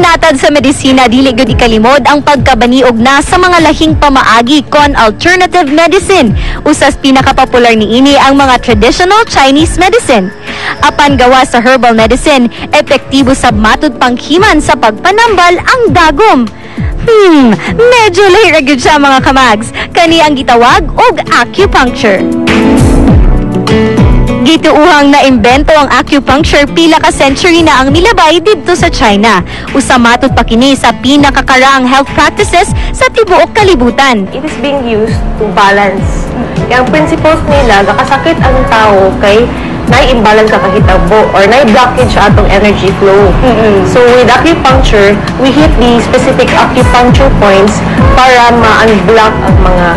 Matad sa medisina dili gyud ikalimod ang pagkabaniog na sa mga lahing pamaagi kon alternative medicine. Usas pinakapopular niini ang mga traditional Chinese medicine. Apan gawa sa herbal medicine, epektibo sab matud panghiman sa pagpanambal ang dagom. Medyo lahi gyud siya mga kamags. Kani ang gitawag og acupuncture. Gituuhang na imbento ang acupuncture pila ka century na ang milabay didto sa China. Usa matud pa kini sa pinakakaraang health practices sa tibuok kalibutan. It is being used to balance. Kaya ang principles nila, nakasakit ang tao kay nai-imbalance ka kahitabo or nai-blockage atong energy flow. So with acupuncture, we hit the specific acupuncture points para ma-unblock ang mga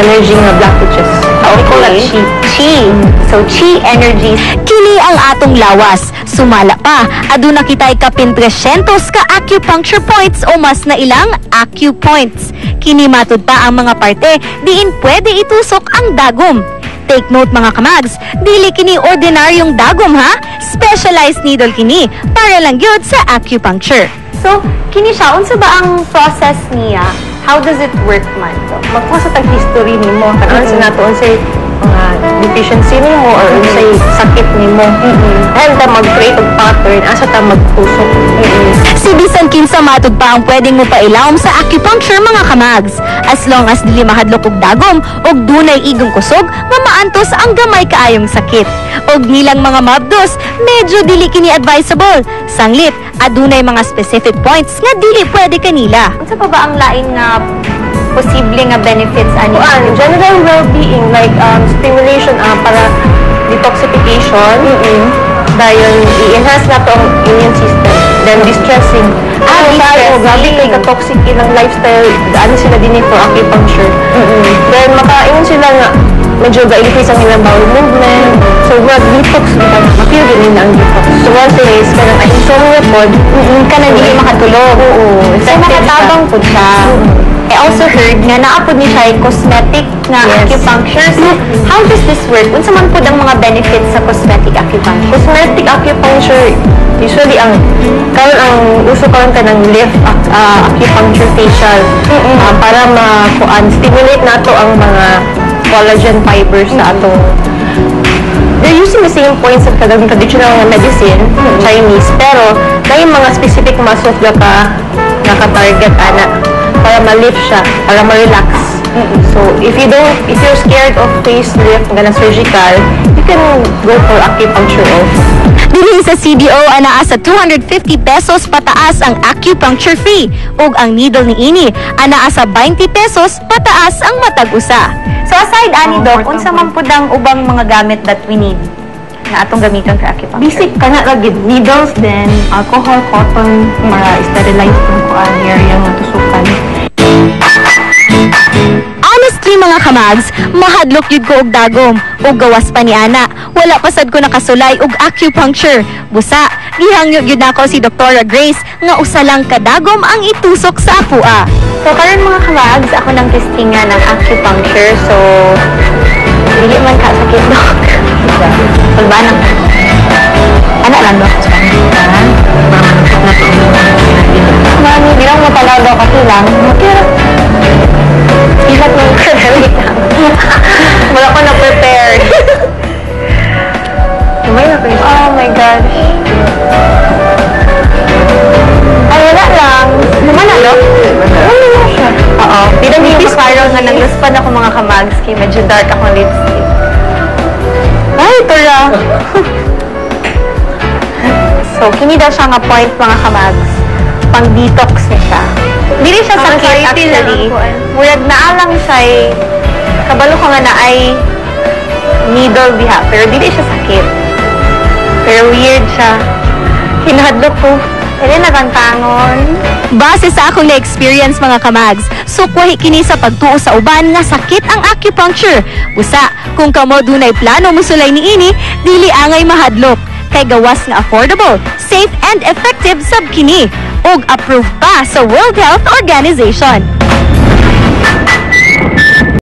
energy nga blockages. We call that qi. Qi. So qi energies. Kini ang atong lawas. Sumala pa, aduna kitay kapin 300 ka acupuncture points o mas na ilang acupoints. Kini matud pa ang mga parte diin pwede itusok ang dagom. Take note mga kamags, dili kini ordinaryong dagom ha, specialized needle kini para lang gyud sa acupuncture. So, kini siya, unsa ba ang process niya? How does it work man? So, Magkuha sa tag-history nimo, kanon sa nato unsay mga deficiency nimo or unsay sakit nimo. And ta mag-create og pattern asa ta magtusok. Si bisan kinsa matud pa ang pwedeng mo pailawom sa acupuncture mga kamags, as long as dili mahadlok og dagom og dunay igong kusog nga maantos ang gamay kaayong sakit. Og nilang mga mabdos, medyo dili kini advisable. Sanglit, adunay mga specific points nga dili pwede kanila. unsa pa ba ang lain nga posible nga benefits ani? General well-being like stimulation para detoxification. Dayon i-enhance na to ang immune system. Then distressing. Grabe kay ka-toxic ilang lifestyle. Ano sila din for acupuncture. Then makaingon sila nga medyo ga-increase ang ilang bowel movement. So mag-detox nila. Ma-feel din ang detox. So one thing is kanang insomnia pod. Kanang dili makatulog. So makatabang pud siya. I also heard nga naapod ni siya cosmetic nga acupuncture. So, how does this work? Unsa man pud ang mga benefits sa cosmetic acupuncture? Cosmetic acupuncture, usually ang uso karon ka ng lift acupuncture facial para stimulate nato ang mga collagen fibers sa atong. They're using the same points of traditional medicine, Chinese, pero may mga specific muscles na naka-target para ma-lift siya, para ma-relax. So, if you're scared of facelift, surgical, you can go for acupuncture also. Dili sa CDO anaa sa 250 pesos pataas ang acupuncture fee ug ang needle niini anaa sa 20 pesos pataas ang matag usa. So aside ani Doc, unsa man pud ang ubang mga gamit that we need na atong gamiton for acupuncture? Basic kana ra gid, needles, then alcohol, cotton para sterilize tong area nga tusukan. Honestly mga kamags, mahadlok yun ko og dagom og gawas pa ni ana. Wala pasad ko nakasulay og acupuncture. Busa, gihangyo gyud nako si Dr. Grace nga usa lang kadagom ang itusok sa apua. So karon mga kamags, ako nang testingan ng acupuncture. So dili man ka sakit Doc. Pagbanang ana lang Doc. Mami, bilang mo pala Doc kasi lang. Ilat mo wait lang. Wala ko na-prepared. Oh my gosh. Ay, wala lang. Naman na, Doc? Wala na siya. Oo. Bilang yung makaroon nga nagluspan ako mga kamags kay medyo dark akong lipstick. Ay, ito lang. So, kini daw siya nga point mga kamags. Pang-detox niya siya. Dili siya sakit actually. Murag naalang siya kabalo ko nga na ay needle diha. Pero dili siya sakit. Pero weird siya. Hinadlok ko. Dili nagantangon. Base sa akong na-experience mga kamags, sukwahi kini sa pagtuo sa uban nga sakit ang acupuncture. Busa, kung kamo dunay plano musulay niini, dili angay mahadlok. Kay gawas nga affordable, safe and effective sab kini. Og approved pa sa World Health Organization.